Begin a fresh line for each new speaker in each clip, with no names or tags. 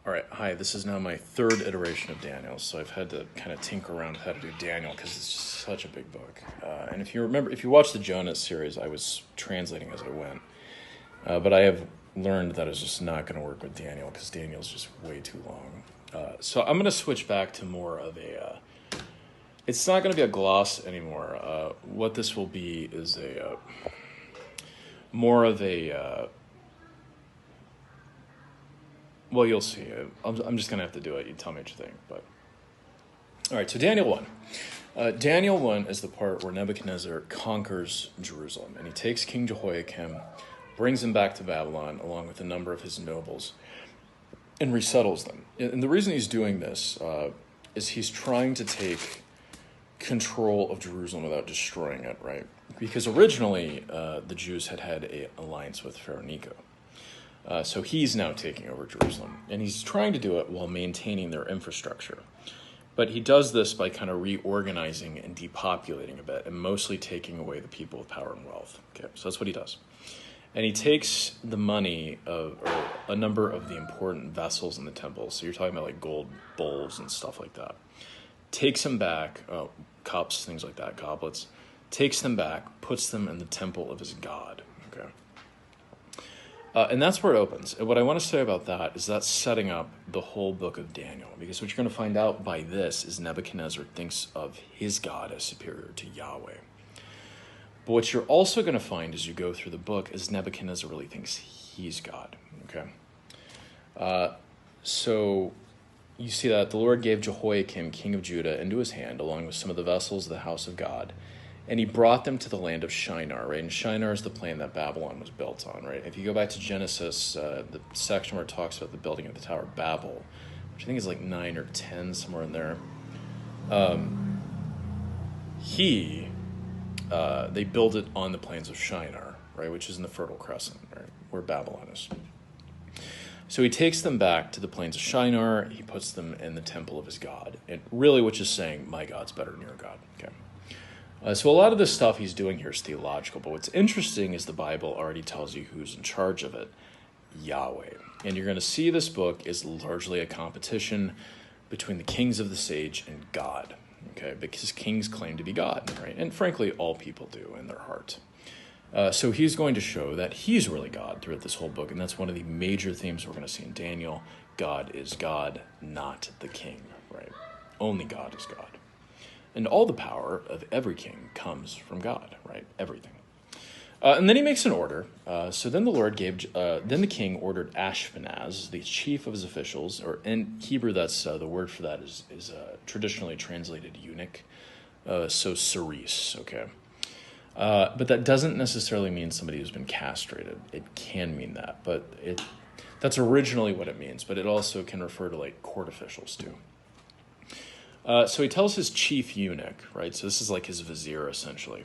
All right, hi, this is now my third iteration of Daniel, so I've had to kind of tinker around with how to do Daniel because it's just such a big book. And if you remember, if you watch the Jonah series, I was translating as I went. But I have learned that it's just not going to work with Daniel because Daniel's just way too long. So I'm going to switch back to more of a... it's not going to be a gloss anymore. What this will be is a... more of a... well, you'll see. I'm just going to have to do it. You tell me what you think. But all right, so Daniel 1. Daniel 1 is the part where Nebuchadnezzar conquers Jerusalem, and he takes King Jehoiakim, brings him back to Babylon, along with a number of his nobles, and resettles them. And the reason he's doing this is he's trying to take control of Jerusalem without destroying it, right? Because originally, the Jews had an alliance with Pharaoh Necho. So he's now taking over Jerusalem, and he's trying to do it while maintaining their infrastructure. But he does this by kind of reorganizing and depopulating a bit, and mostly taking away the people with power and wealth. Okay, so that's what he does. And he takes the money of or a number of the important vessels in the temple. So you're talking about like gold bowls and stuff like that. Takes them back, cups, things like that, goblets. Takes them back, puts them in the temple of his god. Okay. And that's where it opens. And what I want to say about that is that's setting up the whole book of Daniel. Because what you're going to find out by this is Nebuchadnezzar thinks of his God as superior to Yahweh. But what you're also going to find as you go through the book is Nebuchadnezzar really thinks he's God. Okay. So you see that the Lord gave Jehoiakim, king of Judah, into his hand, along with some of the vessels of the house of God. And he brought them to the land of Shinar, right? And Shinar is the plain that Babylon was built on, right? If you go back to Genesis, the section where it talks about the building of the Tower of Babel, which I think is like 9 or 10, somewhere in there, they build it on the plains of Shinar, right? Which is in the Fertile Crescent, right? Where Babylon is. So he takes them back to the plains of Shinar. He puts them in the temple of his God. And really, which is saying, my God's better than your God, okay? So a lot of this stuff he's doing here is theological, but what's interesting is the Bible already tells you who's in charge of it, Yahweh. And you're going to see this book is largely a competition between the kings of this age and God, okay? Because kings claim to be God, right? And frankly, all people do in their heart. So he's going to show that he's really God throughout this whole book, and that's one of the major themes we're going to see in Daniel. God is God, not the king, right? Only God is God. And all the power of every king comes from God, right? Everything. And then he makes an order. So then the king ordered Ashpenaz, the chief of his officials, or in Hebrew, that's the word for that is traditionally translated eunuch. So cerise, okay? But that doesn't necessarily mean somebody who's been castrated. It can mean that, but that's originally what it means. But it also can refer to like court officials too. So he tells his chief eunuch, right? So this is like his vizier, essentially,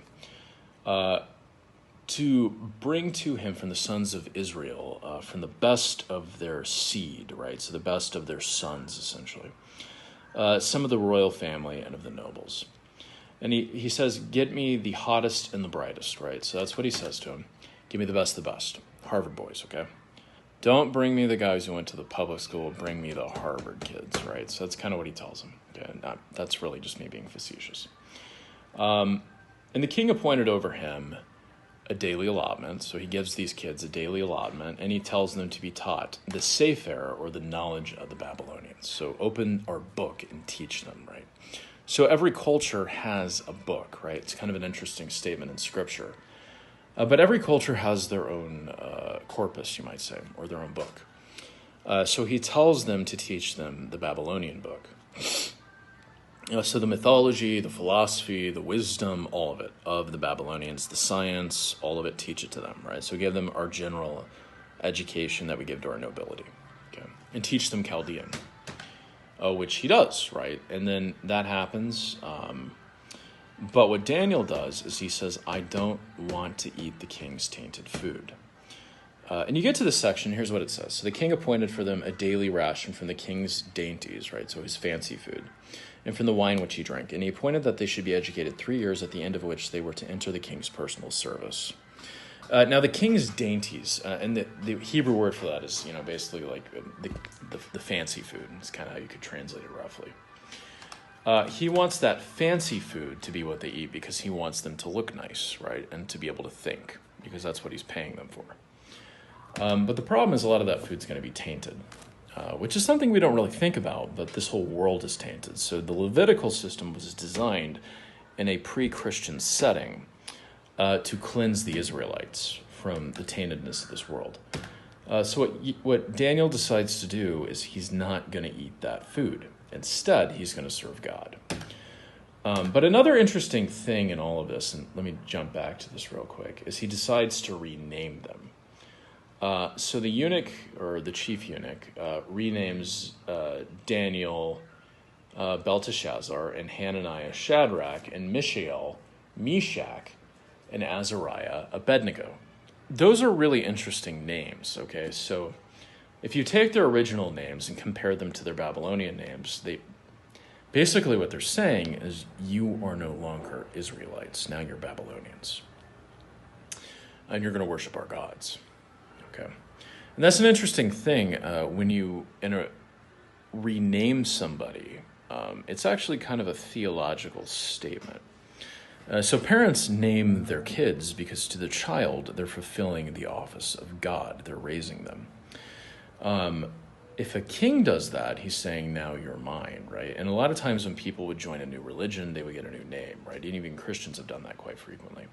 to bring to him from the sons of Israel, from the best of their seed, right? So the best of their sons, essentially, some of the royal family and of the nobles. And he says, get me the hottest and the brightest, right? So that's what he says to him. Give me the best of the best. Harvard boys, okay? Don't bring me the guys who went to the public school. Bring me the Harvard kids, right? So that's kind of what he tells him. Okay? That's really just me being facetious. And the king appointed over him a daily allotment. So he gives these kids a daily allotment, and he tells them to be taught the Sefer, or the knowledge of the Babylonians. So open our book and teach them, right? So every culture has a book, right? It's kind of an interesting statement in Scripture. But every culture has their own corpus, you might say, or their own book. So he tells them to teach them the Babylonian book. So the mythology, the philosophy, the wisdom, all of it, of the Babylonians, the science, all of it, teach it to them, right? So give them our general education that we give to our nobility, okay? And teach them Chaldean, which he does, right? And then that happens. But what Daniel does is he says, I don't want to eat the king's tainted food. And you get to this section, here's what it says. So the king appointed for them a daily ration from the king's dainties, right? So his fancy food, and from the wine which he drank. And he appointed that they should be educated 3 years, at the end of which they were to enter the king's personal service. Now the king's dainties, and the Hebrew word for that is, basically like the fancy food. It's kind of how you could translate it roughly. He wants that fancy food to be what they eat because he wants them to look nice, right? And to be able to think, because that's what he's paying them for. But the problem is a lot of that food's going to be tainted, which is something we don't really think about, but this whole world is tainted. So the Levitical system was designed in a pre-Christian setting to cleanse the Israelites from the taintedness of this world. So what Daniel decides to do is he's not going to eat that food. Instead, he's going to serve God. But another interesting thing in all of this, and let me jump back to this real quick, is he decides to rename them. So the eunuch, or the chief eunuch, renames Daniel Belteshazzar, and Hananiah Shadrach, and Mishael Meshach, and Azariah Abednego. Those are really interesting names, okay? So if you take their original names and compare them to their Babylonian names, basically what they're saying is you are no longer Israelites. Now you're Babylonians. And you're going to worship our gods. Okay. And that's an interesting thing when you rename somebody. It's actually kind of a theological statement. So parents name their kids because to the child, they're fulfilling the office of God. They're raising them. If a king does that, he's saying, now you're mine, right? And a lot of times when people would join a new religion, they would get a new name, right? And even Christians have done that quite frequently.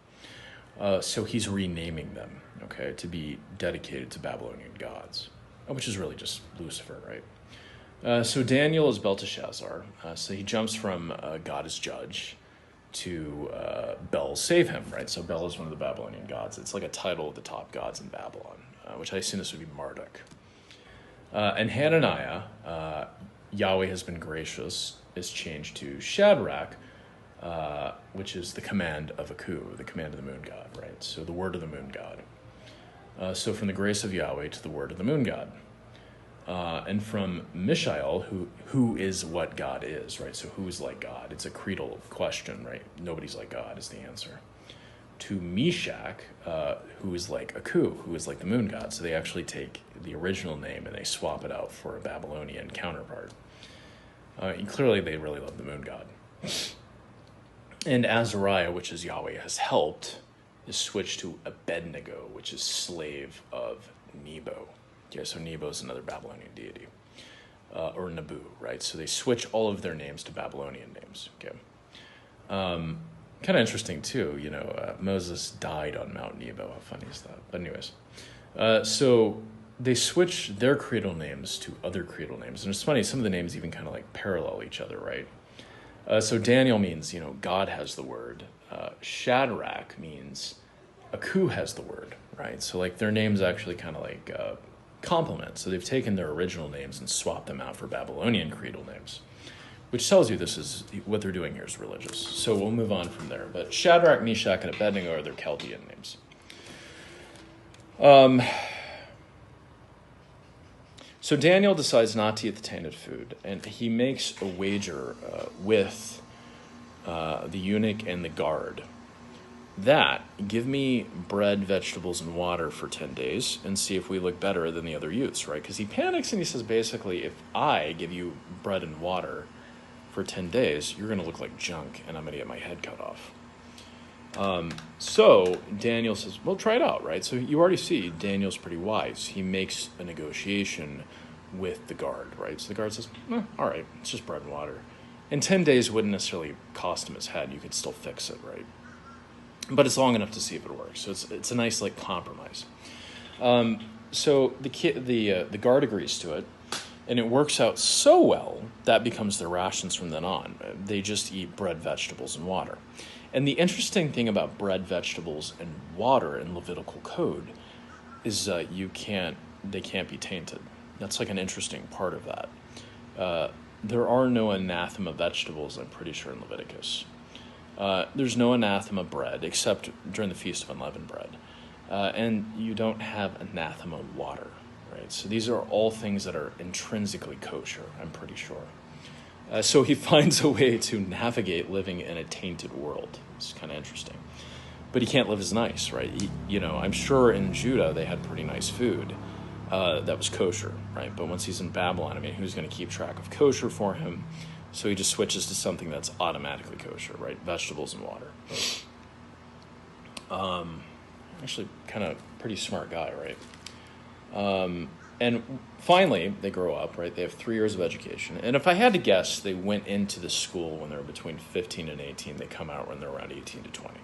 So he's renaming them, okay, to be dedicated to Babylonian gods, which is really just Lucifer, right? So Daniel is Belteshazzar. So he jumps from God is judge to Bel save him, right? So Bel is one of the Babylonian gods. It's like a title of the top gods in Babylon, which I assume this would be Marduk. And Hananiah, Yahweh has been gracious, is changed to Shadrach, which is the command of Aku, the command of the moon god, right? So the word of the moon god. So from the grace of Yahweh to the word of the moon god. And from Mishael, who is what God is, right? So who is like God? It's a creedal question, right? Nobody's like God is the answer. To Meshach, who is like Aku, who is like the moon god. So they actually take the original name and they swap it out for a Babylonian counterpart. And clearly they really love the moon god. And Azariah, which is Yahweh has helped, is switched to Abednego, which is slave of Nebo. Okay, so Nebo is another Babylonian deity. Or Nabu, right? So they switch all of their names to Babylonian names. Okay. Kind of interesting, too. Moses died on Mount Nebo. How funny is that? But anyways. So they switch their creedal names to other creedal names. And it's funny, some of the names even kind of like parallel each other, right? So Daniel means, God has the word. Shadrach means Aku has the word, right? So like their names actually kind of like complement. So they've taken their original names and swapped them out for Babylonian creedal names, which tells you this is what they're doing here is religious. So we'll move on from there. But Shadrach, Meshach, and Abednego are their Chaldean names. So Daniel decides not to eat the tainted food, and he makes a wager with the eunuch and the guard that give me bread, vegetables, and water for 10 days and see if we look better than the other youths, right? Because he panics and he says, basically, if I give you bread and water for 10 days, you're going to look like junk, and I'm going to get my head cut off. So Daniel says, well, try it out, right? So you already see Daniel's pretty wise. He makes a negotiation with the guard, right? So the guard says, all right, it's just bread and water. And 10 days wouldn't necessarily cost him his head. You could still fix it, right? But it's long enough to see if it works. So it's a nice like compromise. So the guard agrees to it, and it works out so well that becomes their rations from then on. They just eat bread, vegetables, and water. And the interesting thing about bread, vegetables, and water in Levitical code is they can't be tainted. That's like an interesting part of that. There are no anathema vegetables, I'm pretty sure, in Leviticus. There's no anathema bread, except during the Feast of Unleavened Bread. And you don't have anathema water, right? So these are all things that are intrinsically kosher, I'm pretty sure. So he finds a way to navigate living in a tainted world. It's kind of interesting. but he can't live as nice, right? I'm sure in Judah they had pretty nice food that was kosher, right? But once he's in Babylon, I mean, who's going to keep track of kosher for him? So he just switches to something that's automatically kosher, right? Vegetables and water. Actually, kind of pretty smart guy, right? And finally, they grow up, right? They have 3 years of education. And if I had to guess, they went into the school when they were between 15 and 18. They come out when they're around 18 to 20.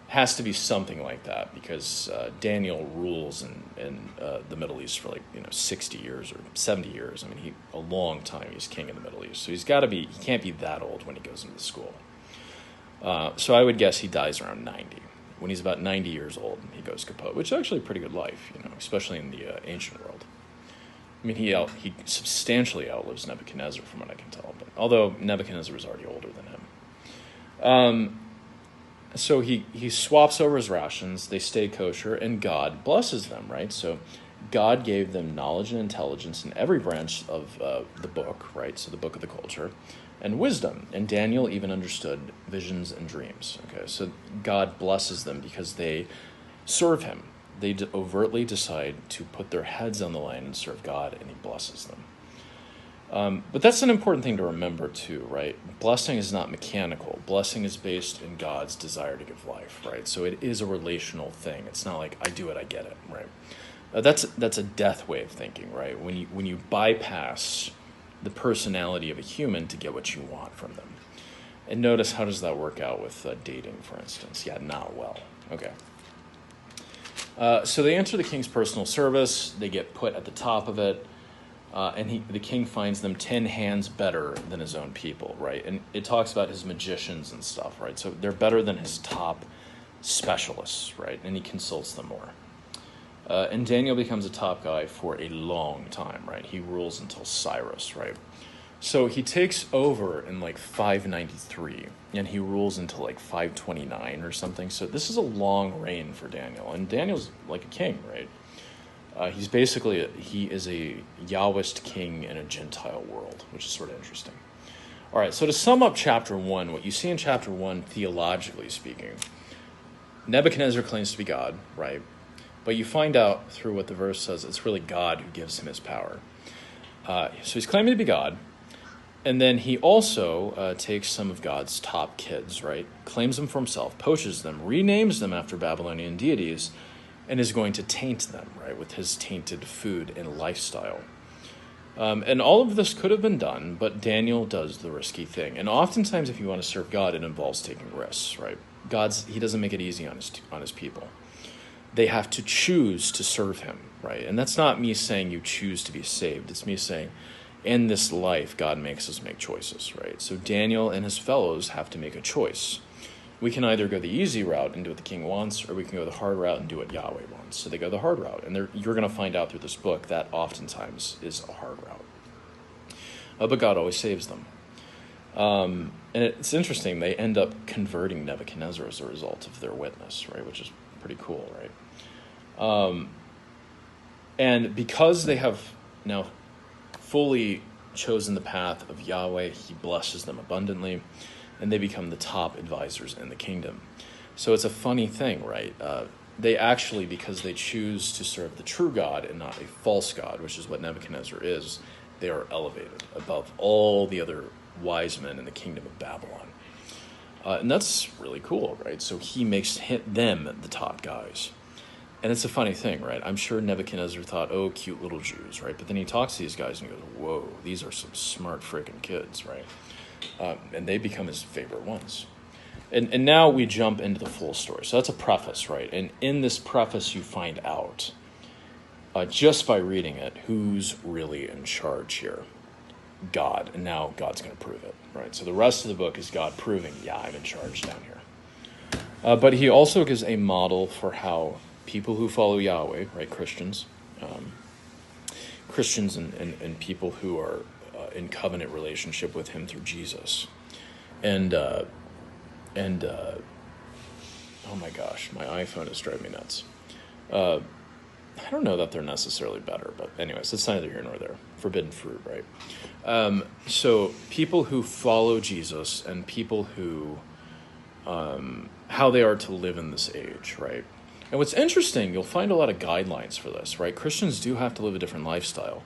Has to be something like that, because Daniel rules in the Middle East for 60 years or 70 years. I mean, a long time he's king in the Middle East. So he can't be that old when he goes into school. So I would guess he dies around 90. When he's about 90 years old, he goes kaput, which is actually a pretty good life, especially in the ancient world. I mean, he substantially outlives Nebuchadnezzar, from what I can tell. But although Nebuchadnezzar was already older than him. So he swaps over his rations, they stay kosher, and God blesses them, right? So God gave them knowledge and intelligence in every branch of the book, right? So the book of the culture, and wisdom. And Daniel even understood visions and dreams, okay? So God blesses them because they serve him. They overtly decide to put their heads on the line and serve God, and he blesses them. But that's an important thing to remember too, right? Blessing is not mechanical. Blessing is based in God's desire to give life, right? So it is a relational thing. It's not like I do it, I get it, right? That's a death way of thinking, right? When you bypass the personality of a human to get what you want from them. And notice, how does that work out with dating, for instance? Yeah, not well. Okay. So they enter the king's personal service. They get put at the top of it. And the king finds them 10 hands better than his own people, right? And it talks about his magicians and stuff, right? So they're better than his top specialists, right? And he consults them more. And Daniel becomes a top guy for a long time, right? He rules until Cyrus, right? So he takes over in 593, and he rules until 529 or something. So this is a long reign for Daniel. And Daniel's like a king, right? He is a Yahwist king in a Gentile world, which is sort of interesting. All right, so to sum up chapter 1, what you see in chapter 1, theologically speaking, Nebuchadnezzar claims to be God, right? But you find out through what the verse says, it's really God who gives him his power. So he's claiming to be God, and then he also takes some of God's top kids, right? Claims them for himself, poaches them, renames them after Babylonian deities, and is going to taint them, right, with his tainted food and lifestyle. And all of this could have been done, but Daniel does the risky thing. And oftentimes, if you want to serve God, it involves taking risks, right? He doesn't make it easy on his people. They have to choose to serve him, right? And that's not me saying you choose to be saved. It's me saying, in this life, God makes us make choices, right? So Daniel and his fellows have to make a choice. We can either go the easy route and do what the king wants, or we can go the hard route and do what Yahweh wants. So they go the hard route. And you're going to find out through this book that oftentimes is a hard route. But God always saves them. And it's interesting. They end up converting Nebuchadnezzar as a result of their witness, right? Which is pretty cool, right? And because they have now fully chosen the path of Yahweh, he blesses them abundantly, and they become the top advisors in the kingdom. So it's a funny thing, right? They actually, because they choose to serve the true God and not a false God, which is what Nebuchadnezzar is, they are elevated above all the other wise men in the kingdom of Babylon. And that's really cool, right? So he makes them the top guys. And it's a funny thing, right? I'm sure Nebuchadnezzar thought, oh, cute little Jews, right? But then he talks to these guys and he goes, whoa, these are some smart freaking kids, right? And they become his favorite ones. And now we jump into the full story. So that's a preface, right? And in this preface, you find out, just by reading it, who's really in charge here. God. And now God's going to prove it, right? So the rest of the book is God proving, yeah, I'm in charge down here. But he also gives a model for how people who follow Yahweh, right, Christians and people who are in covenant relationship with him through Jesus. And oh my gosh, my iPhone is driving me nuts. I don't know that they're necessarily better, but anyways, it's neither here nor there. Forbidden fruit, right? So people who follow Jesus and people who how they are to live in this age, right? And what's interesting, you'll find a lot of guidelines for this, right? Christians do have to live a different lifestyle.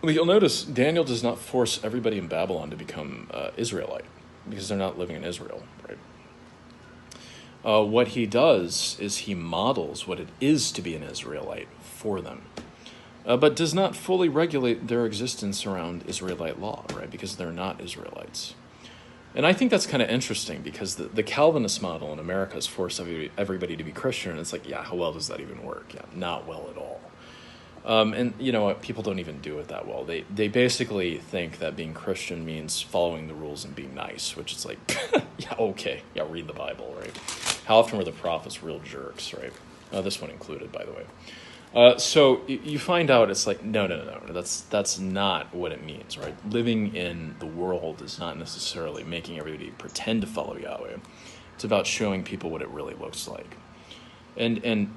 But you'll notice Daniel does not force everybody in Babylon to become Israelite because they're not living in Israel, right? What he does is he models what it is to be an Israelite for them, but does not fully regulate their existence around Israelite law, right? Because they're not Israelites. And I think that's kind of interesting because the Calvinist model in America has forced everybody to be Christian, and it's like, yeah, how well does that even work? Yeah, not well at all. And you know what? People don't even do it that well. They basically think that being Christian means following the rules and being nice, which is like, yeah, okay, yeah, read the Bible, right? How often were the prophets real jerks, right? This one included, by the way. So you find out it's like, no, that's not what it means, right? Living in the world is not necessarily making everybody pretend to follow Yahweh. It's about showing people what it really looks like. And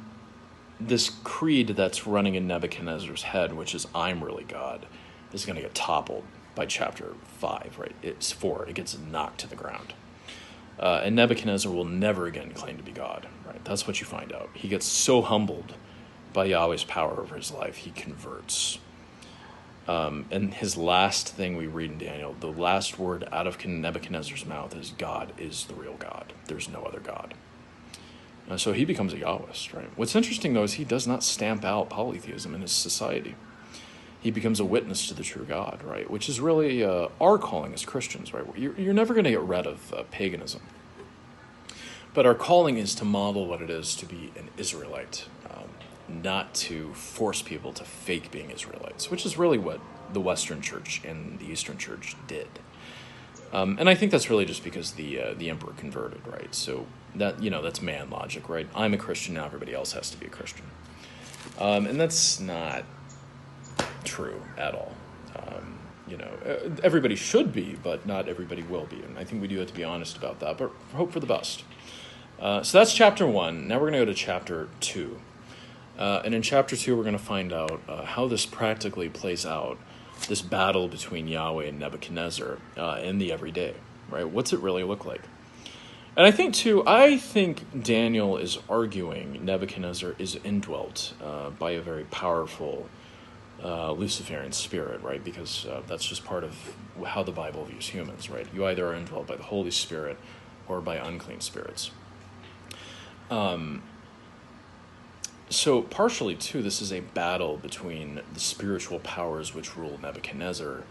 this creed that's running in Nebuchadnezzar's head, which is I'm really God, is going to get toppled by chapter 5, right? It's 4. It gets knocked to the ground. And Nebuchadnezzar will never again claim to be God, right? That's what you find out. He gets so humbled by Yahweh's power over his life, he converts. And his last thing we read in Daniel, the last word out of Nebuchadnezzar's mouth is God is the real God. There's no other God. So he becomes a Yahwist, right? What's interesting, though, is he does not stamp out polytheism in his society. He becomes a witness to the true God, right? Which is really our calling as Christians, right? You're never going to get rid of paganism. But our calling is to model what it is to be an Israelite, not to force people to fake being Israelites, which is really what the Western Church and the Eastern Church did. And I think that's really just because the emperor converted, right? So that's man logic, right? I'm a Christian, now everybody else has to be a Christian. And that's not true at all. Everybody should be, but not everybody will be. And I think we do have to be honest about that, but hope for the best. So that's chapter 1. Now we're going to go to chapter 2. And in chapter 2, we're going to find out how this practically plays out, this battle between Yahweh and Nebuchadnezzar in the everyday, right? What's it really look like? And I think Daniel is arguing Nebuchadnezzar is indwelt by a very powerful Luciferian spirit, right? Because that's just part of how the Bible views humans, right? You either are indwelt by the Holy Spirit or by unclean spirits. So partially, too, this is a battle between the spiritual powers which rule Nebuchadnezzar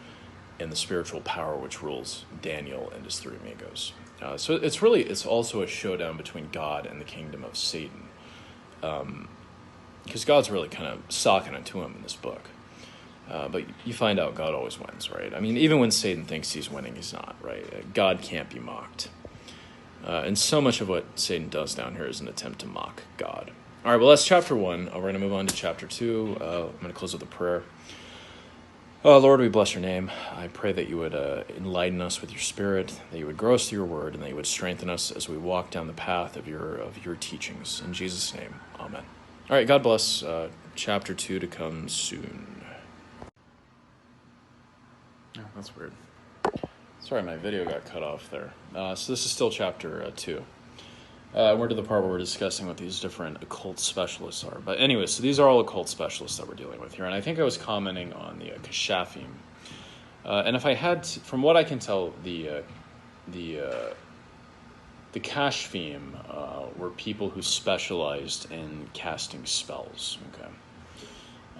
and the spiritual power which rules Daniel and his 3 amigos. So it's also a showdown between God and the kingdom of Satan. Because God's really kind of socking it to him in this book. But you find out God always wins, right? I mean, even when Satan thinks he's winning, he's not, right? God can't be mocked. And so much of what Satan does down here is an attempt to mock God. All right, well, that's chapter 1. We're going to move on to chapter 2. I'm going to close with a prayer. Lord, we bless your name. I pray that you would enlighten us with your spirit, that you would grow us through your word, and that you would strengthen us as we walk down the path of your teachings. In Jesus' name, amen. All right, God bless. Chapter 2 to come soon. Oh, that's weird. Sorry, my video got cut off there. So this is still chapter 2. We're to the part where we're discussing what these different occult specialists are. But anyway, so these are all occult specialists that we're dealing with here. And I think I was commenting on the Kashafim. And if I had to, from what I can tell, the Kashfim were people who specialized in casting spells. Okay.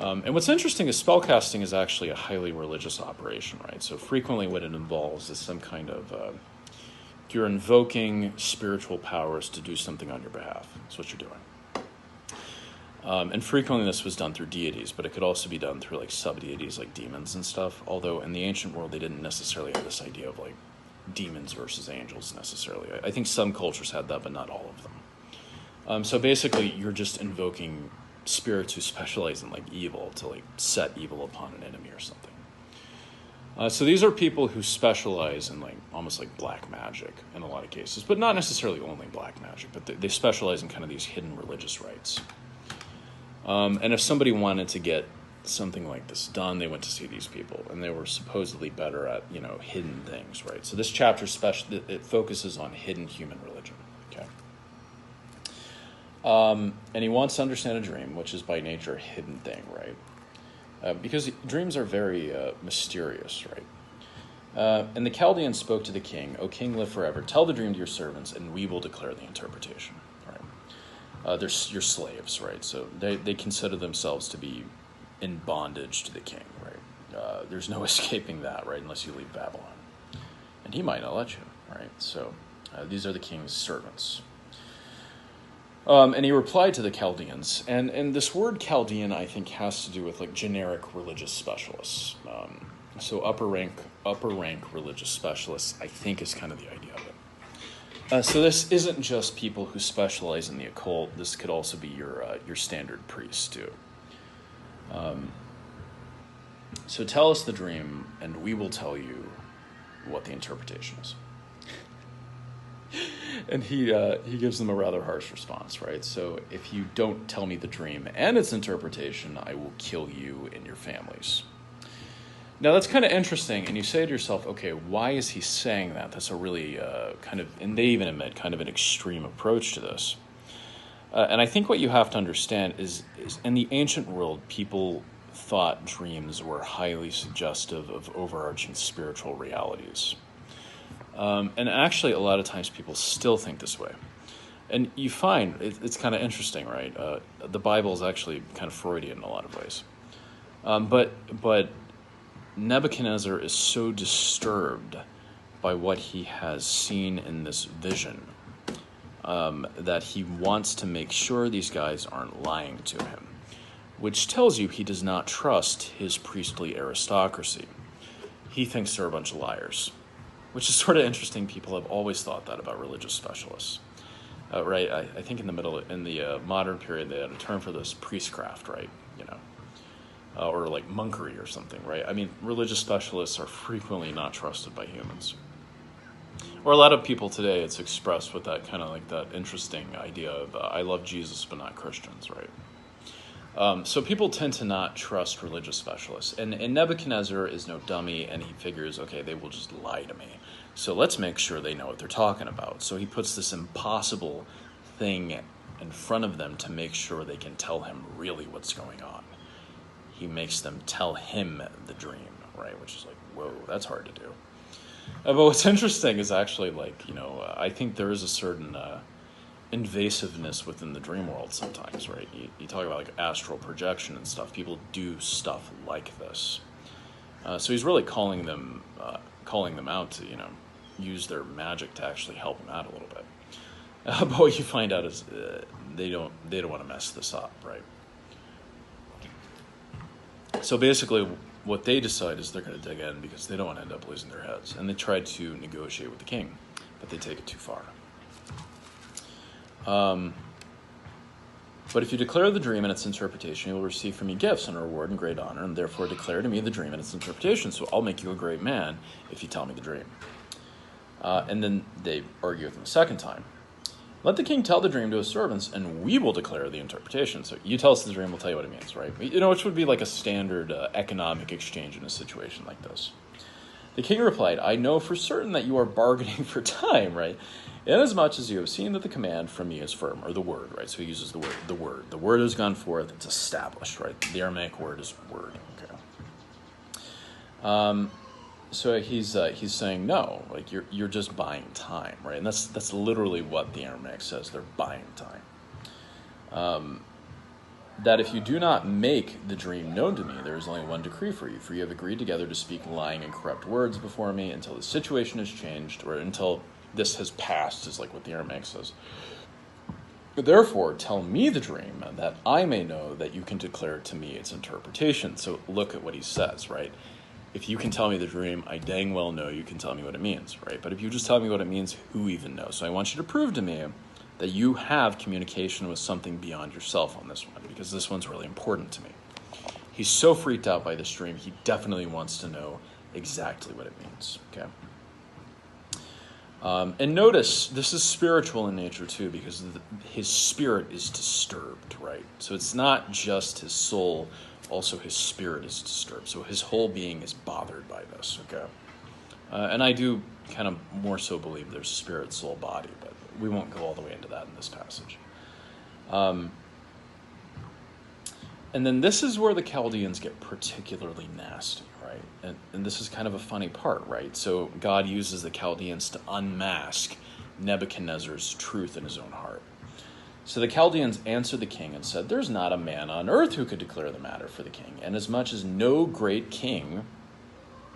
And what's interesting is spellcasting is actually a highly religious operation, right? So frequently what it involves is some kind of... you're invoking spiritual powers to do something on your behalf. That's what you're doing. And frequently this was done through deities, but it could also be done through like sub-deities like demons and stuff. Although in the ancient world, they didn't necessarily have this idea of like demons versus angels necessarily. I think some cultures had that, but not all of them. So basically, you're just invoking spirits who specialize in like evil to like set evil upon an enemy or something. So these are people who specialize in like almost like black magic in a lot of cases, but not necessarily only black magic, but they specialize in kind of these hidden religious rites. And if somebody wanted to get something like this done, they went to see these people, and they were supposedly better at, hidden things, right? So this chapter it focuses on hidden human religion. And he wants to understand a dream, which is by nature a hidden thing, right? Because dreams are very mysterious, right? And the Chaldeans spoke to the king, "O king, live forever. Tell the dream to your servants, and we will declare the interpretation." Right? They're your slaves, right? So they consider themselves to be in bondage to the king, right? There's no escaping that, right? Unless you leave Babylon, and he might not let you, right? So these are the king's servants. And he replied to the Chaldeans, and this word Chaldean, I think, has to do with like generic religious specialists. So upper rank religious specialists, I think, is kind of the idea of it. So this isn't just people who specialize in the occult. This could also be your standard priest too. So tell us the dream, and we will tell you what the interpretation is. And he gives them a rather harsh response, right? So if you don't tell me the dream and its interpretation, I will kill you and your families. Now that's kind of interesting, and you say to yourself, okay, why is he saying that? That's a really kind of, and they even admit, kind of an extreme approach to this. And I think what you have to understand is in the ancient world, people thought dreams were highly suggestive of overarching spiritual realities. And actually, a lot of times people still think this way. And you find, it's kind of interesting, right? The Bible is actually kind of Freudian in a lot of ways. But Nebuchadnezzar is so disturbed by what he has seen in this vision that he wants to make sure these guys aren't lying to him, which tells you he does not trust his priestly aristocracy. He thinks they're a bunch of liars, which is sort of interesting. People have always thought that about religious specialists, right? I think in the modern period, they had a term for this, priestcraft, right? Or like monkery or something, right? I mean, religious specialists are frequently not trusted by humans. Or a lot of people today, it's expressed with that kind of like that interesting idea of I love Jesus but not Christians, right? So people tend to not trust religious specialists. And Nebuchadnezzar is no dummy, and he figures, okay, they will just lie to me. So let's make sure they know what they're talking about. So he puts this impossible thing in front of them to make sure they can tell him really what's going on. He makes them tell him the dream, right? Which is like, whoa, that's hard to do. But what's interesting is actually I think there is a certain invasiveness within the dream world sometimes, right? You talk about like astral projection and stuff. People do stuff like this. So he's really calling them out to, use their magic to actually help him out a little bit. But what you find out is they don't want to mess this up, right? So basically, what they decide is they're going to dig in because they don't want to end up losing their heads. And they try to negotiate with the king, but they take it too far. But if you declare the dream and its interpretation, you will receive from me gifts and a reward and great honor, and therefore declare to me the dream and its interpretation. So I'll make you a great man if you tell me the dream. And then they argue with him a second time. Let the king tell the dream to his servants, and we will declare the interpretation. So you tell us the dream, we'll tell you what it means, right? Which would be like a standard economic exchange in a situation like this. The king replied, I know for certain that you are bargaining for time, right? Inasmuch as you have seen that the command from me is firm, or the word, right? So he uses the word. The word. The word has gone forth. It's established, right? The Aramaic word is word. Okay. So he's saying no, like you're just buying time, right? And that's literally what the Aramaic says. They're buying time. That if you do not make the dream known to me, there is only one decree for you have agreed together to speak lying and corrupt words before me until the situation has changed, or until this has passed, is like what the Aramaic says. Therefore, tell me the dream, that I may know that you can declare to me its interpretation. So look at what he says, right? If you can tell me the dream, I dang well know you can tell me what it means, right? But if you just tell me what it means, who even knows? So I want you to prove to me that you have communication with something beyond yourself on this one, because this one's really important to me. He's so freaked out by this dream, he definitely wants to know exactly what it means, okay? And notice, this is spiritual in nature too, because his spirit is disturbed, right? So it's not just his soul, also his spirit is disturbed. So his whole being is bothered by this, okay? And I do kind of more so believe there's spirit, soul, body, but we won't go all the way into that in this passage. And then this is where the Chaldeans get particularly nasty, right? And this is kind of a funny part, right? So God uses the Chaldeans to unmask Nebuchadnezzar's truth in his own heart. So the Chaldeans answered the king and said, "There's not a man on earth who could declare the matter for the king. And as much as no great king,"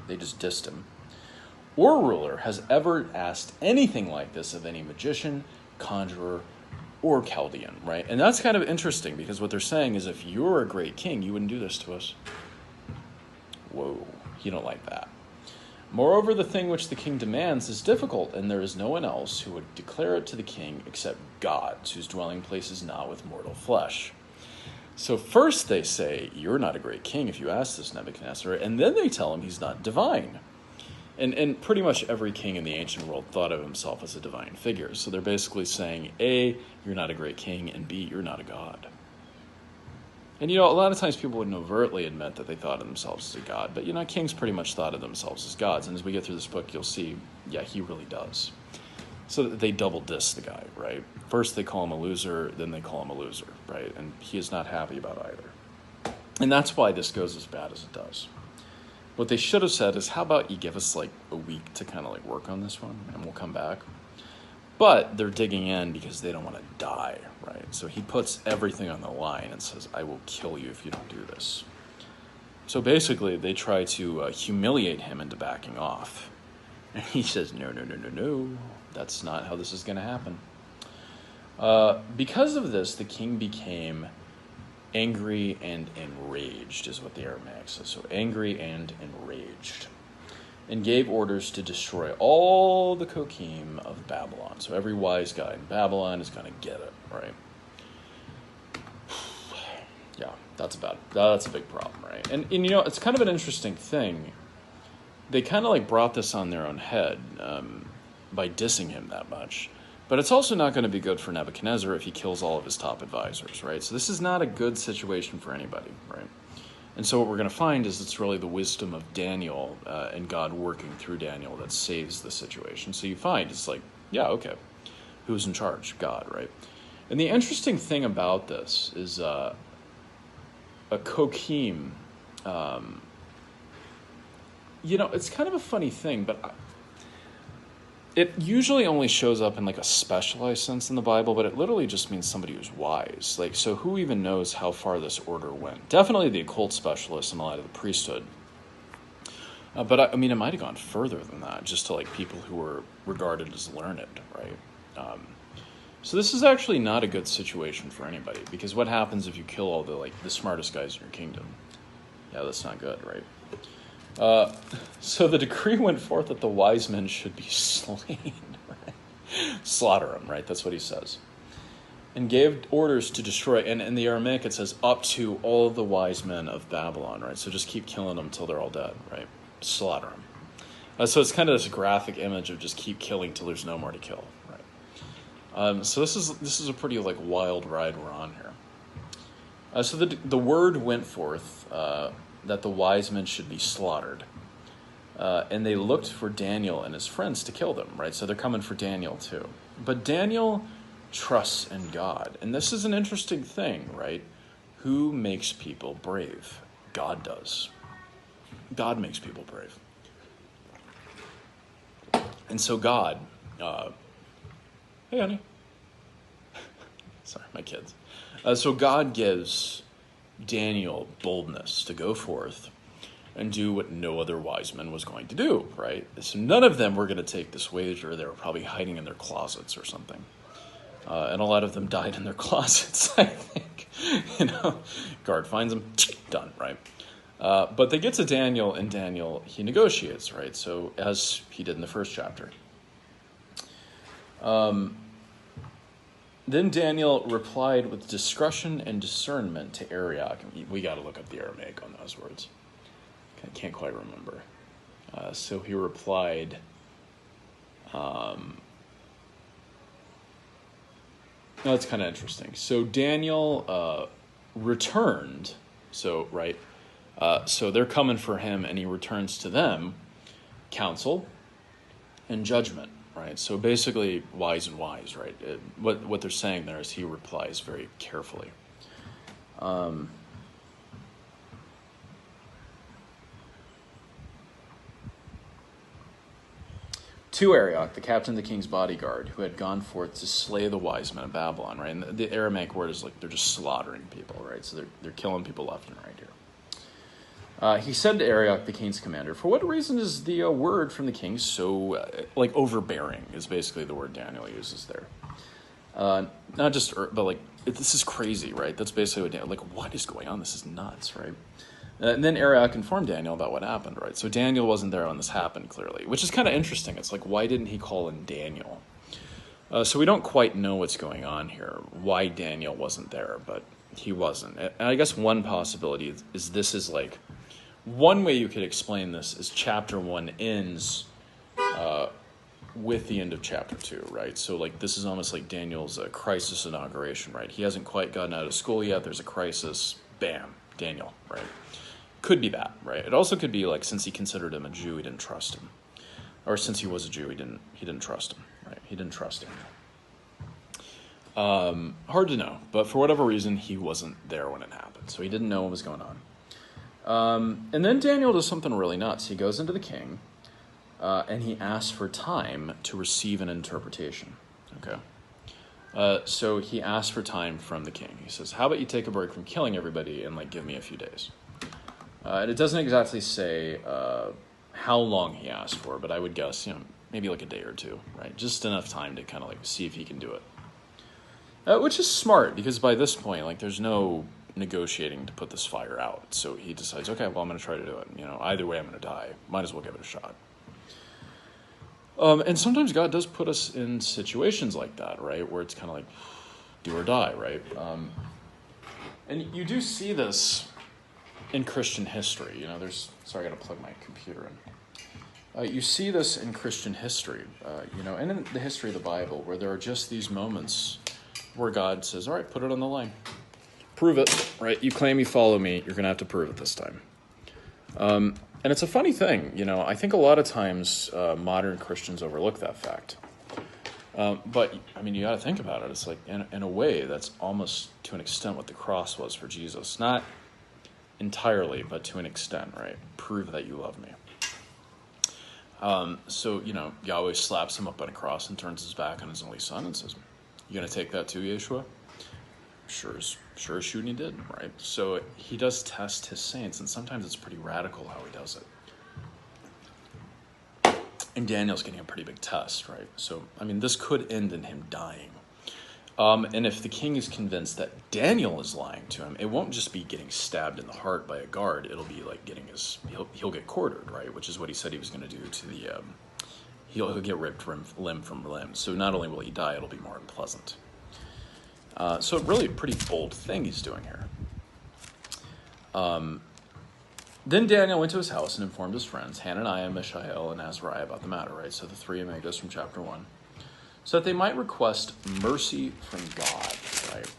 they just dissed him, "or ruler has ever asked anything like this of any magician, conjurer, or Chaldean," right? And that's kind of interesting because what they're saying is if you're a great king, you wouldn't do this to us. Whoa, you don't like that. "Moreover, the thing which the king demands is difficult, and there is no one else who would declare it to the king except gods, whose dwelling place is not with mortal flesh." So first they say, you're not a great king if you ask this, Nebuchadnezzar, and then they tell him he's not divine. And pretty much every king in the ancient world thought of himself as a divine figure. So they're basically saying, A, you're not a great king, and B, you're not a god. And, a lot of times people wouldn't overtly admit that they thought of themselves as a god. But, kings pretty much thought of themselves as gods. And as we get through this book, you'll see, yeah, he really does. So they double diss the guy, right? First they call him a loser, then they call him a loser, right? And he is not happy about either. And that's why this goes as bad as it does. What they should have said is, how about you give us a week to kind of work on this one and we'll come back. But they're digging in because they don't want to die, right? So he puts everything on the line and says, "I will kill you if you don't do this." So basically they try to humiliate him into backing off. And he says, no, that's not how this is going to happen. Because of this, the king became angry and enraged, is what the Aramaic says. So angry and enraged. And gave orders to destroy all the Kokim of Babylon. So every wise guy in Babylon is going to get it, right? Yeah, that's a big problem, right? And it's kind of an interesting thing. They kind of brought this on their own head by dissing him that much. But it's also not going to be good for Nebuchadnezzar if he kills all of his top advisors, right? So this is not a good situation for anybody, right? And so what we're going to find is it's really the wisdom of Daniel and God working through Daniel that saves the situation. So you find it's yeah, okay, who's in charge? God, right? And the interesting thing about this is a Kokim, it's kind of a funny thing, but it usually only shows up in a specialized sense in the Bible, but it literally just means somebody who's wise. So who even knows how far this order went? Definitely the occult specialists and a lot of the priesthood. But it might have gone further than that, just to people who were regarded as learned, right? So this is actually not a good situation for anybody, because what happens if you kill all the smartest guys in your kingdom? Yeah, that's not good, right? So the decree went forth that the wise men should be slain. Right? Slaughter them, right? That's what he says. And gave orders to destroy, and in the Aramaic it says, up to all the wise men of Babylon, right? So just keep killing them until they're all dead, right? Slaughter them. So it's kind of this graphic image of just keep killing till there's no more to kill, right? So this is a pretty wild ride we're on here. So the word went forth that the wise men should be slaughtered. And they looked for Daniel and his friends to kill them, right? So they're coming for Daniel too. But Daniel trusts in God. And this is an interesting thing, right? Who makes people brave? God does. God makes people brave. And so God, hey honey. Sorry, my kids. So God gives Daniel boldness to go forth and do what no other wise man was going to do, right? So none of them were going to take this wager. They were probably hiding in their closets or something. And a lot of them died in their closets, I think. Guard finds them, done, right? But they get to Daniel, and Daniel, he negotiates, right? So as he did in the first chapter. Then Daniel replied with discretion and discernment to Arioch. We got to look up the Aramaic on those words. I can't quite remember. So he replied, that's kind of interesting. So Daniel returned. So, right. So they're coming for him, and he returns to them counsel and judgment. right? So basically, wise and wise, right? What they're saying there is he replies very carefully. To Arioch, the captain of the king's bodyguard, who had gone forth to slay the wise men of Babylon, right? And the Aramaic word is like they're just slaughtering people, right? So they're killing people left and right here. He said to Arioch, the king's commander, "For what reason is the word from the king so overbearing?" Is basically the word Daniel uses there. Not just, but like this is crazy, right? That's basically what Daniel, what is going on? This is nuts, right? And then Arioch informed Daniel about what happened, right? So Daniel wasn't there when this happened, clearly, which is kind of interesting. It's like, why didn't he call in Daniel? So we don't quite know what's going on here, why Daniel wasn't there, but he wasn't. And I guess one possibility is this is like, one way you could explain this is chapter 1 ends with the end of chapter 2, right? So like this is almost like Daniel's crisis inauguration, right? He hasn't quite gotten out of school yet. There's a crisis. Bam, Daniel, right? Could be that, right? It also could be like since he considered him a Jew, he didn't trust him, or since he was a Jew, he didn't trust him, right? He didn't trust him. Hard to know, but for whatever reason, he wasn't there when it happened, so he didn't know what was going on. And then Daniel does something really nuts. He goes into the king, and he asks for time to receive an interpretation. Okay. So he asks for time from the king. He says, "How about you take a break from killing everybody and give me a few days?" And it doesn't exactly say how long he asked for, but I would guess, maybe like a day or two, right? Just enough time to kind of see if he can do it. Which is smart, because by this point, there's no negotiating to put this fire out. So he decides, okay, well, I'm going to try to do it. Either way, I'm going to die. Might as well give it a shot. And sometimes God does put us in situations like that, right? Where it's kind of like do or die, right? And you do see this in Christian history. Sorry, I got to plug my computer in. You see this in Christian history, and in the history of the Bible, where there are just these moments where God says, all right, put it on the line. Prove it, right? You claim you follow me, you're going to have to prove it this time. And it's a funny thing, I think a lot of times modern Christians overlook that fact. But, you got to think about it. It's like, in a way, that's almost to an extent what the cross was for Jesus. Not entirely, but to an extent, right? Prove that you love me. So, Yahweh slaps him up on a cross and turns his back on his only son and says, "You going to take that too, Yeshua?" Sure as shooting he did, right? So he does test his saints, and sometimes it's pretty radical how he does it. And Daniel's getting a pretty big test, right? So, this could end in him dying. And if the king is convinced that Daniel is lying to him, it won't just be getting stabbed in the heart by a guard. It'll be like getting he'll get quartered, right? Which is what he said he was going to do to the, he'll get ripped limb from limb. So not only will he die, it'll be more unpleasant. So really a pretty bold thing he's doing here. Then Daniel went to his house and informed his friends, Hananiah, Mishael, and Azariah, about the matter, right? So the three amigos from chapter 1. So that they might request mercy from God, right?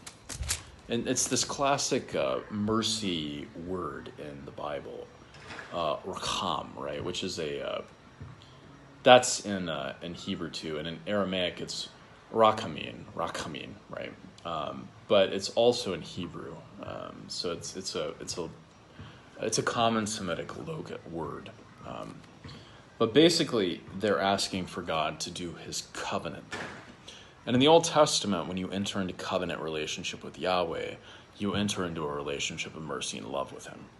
And it's this classic mercy word in the Bible, racham, right? Which is that's in Hebrew too, and in Aramaic it's rachamim, right? But it's also in Hebrew, so it's a common Semitic logit word. But basically, they're asking for God to do his covenant thing. And in the Old Testament, when you enter into covenant relationship with Yahweh, you enter into a relationship of mercy and love with him.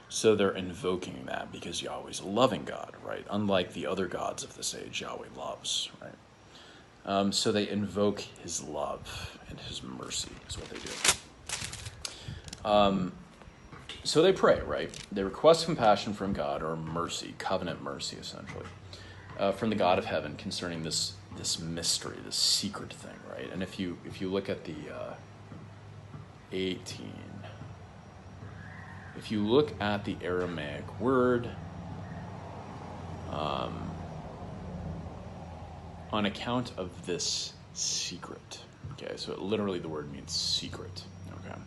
So they're invoking that because Yahweh's a loving God, right? Unlike the other gods of this age, Yahweh loves, right? So they invoke his love and his mercy is what they do. So they pray, right? They request compassion from God, or mercy, covenant mercy, essentially, from the God of heaven concerning this mystery, this secret thing, right? And if you look at the 18, if you look at the Aramaic word, on account of this secret, okay, so literally the word means secret, okay.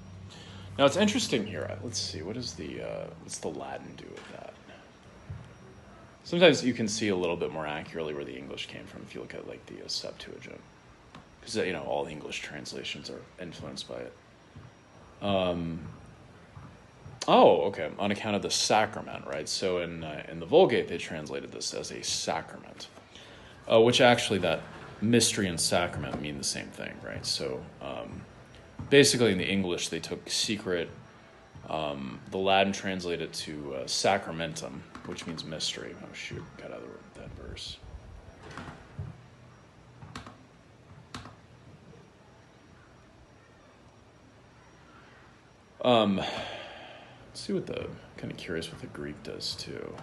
Now it's interesting here. Let's see, what's the Latin do with that? Sometimes you can see a little bit more accurately where the English came from if you look at like the Septuagint, because all English translations are influenced by it. Oh, okay. On account of the sacrament, right? So in the Vulgate, they translated this as a sacrament, which actually that mystery and sacrament mean the same thing, right? So basically in the English, they took secret. The Latin translated it to sacramentum, which means mystery. Oh, shoot. Got out of that verse. Let's see what kind of curious what the Greek does too.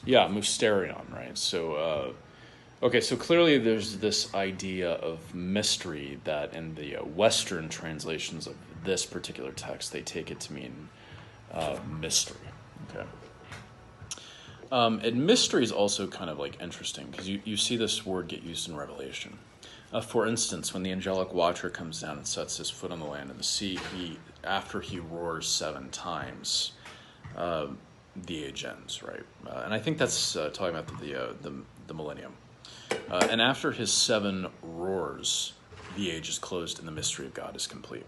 Yeah, mysterion, right? So, okay, so clearly there's this idea of mystery that in the Western translations of this particular text, they take it to mean mystery, okay? And mystery is also kind of like interesting because you see this word get used in Revelation. For instance, when the angelic watcher comes down and sets his foot on the land and the sea, after he roars 7 times, the age ends, right? And I think that's talking about the millennium. And after his 7 roars, the age is closed and the mystery of God is complete.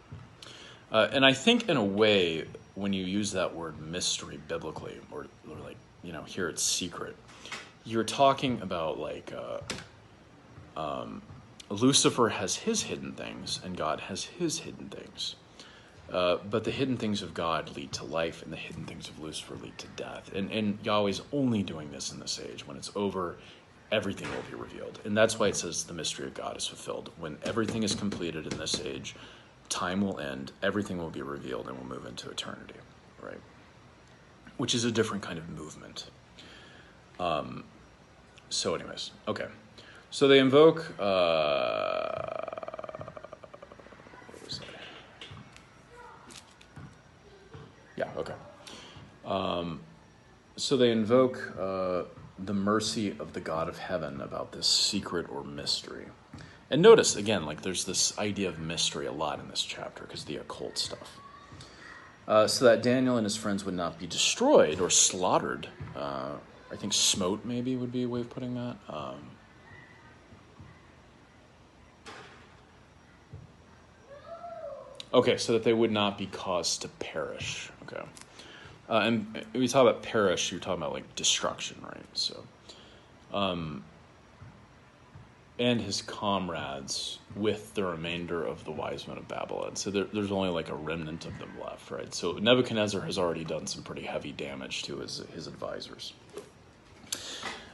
And I think in a way, when you use that word mystery biblically, or like, here it's secret, you're talking about like Lucifer has his hidden things and God has his hidden things. But the hidden things of God lead to life, and the hidden things of Lucifer lead to death. And Yahweh's only doing this in this age. When it's over, everything will be revealed. And that's why it says the mystery of God is fulfilled. When everything is completed in this age, time will end, everything will be revealed, and we'll move into eternity, right? Which is a different kind of movement. So anyways, okay. So they invoke... Yeah, okay. So they invoke the mercy of the God of heaven about this secret or mystery. And notice, again, like there's this idea of mystery a lot in this chapter because of the occult stuff. So that Daniel and his friends would not be destroyed or slaughtered. I think smote maybe would be a way of putting that. Okay, so that they would not be caused to perish. Okay. And when we talk about perish, you're talking about like destruction, right? So, and his comrades with the remainder of the wise men of Babylon. So there's only like a remnant of them left, right? So Nebuchadnezzar has already done some pretty heavy damage to his advisors.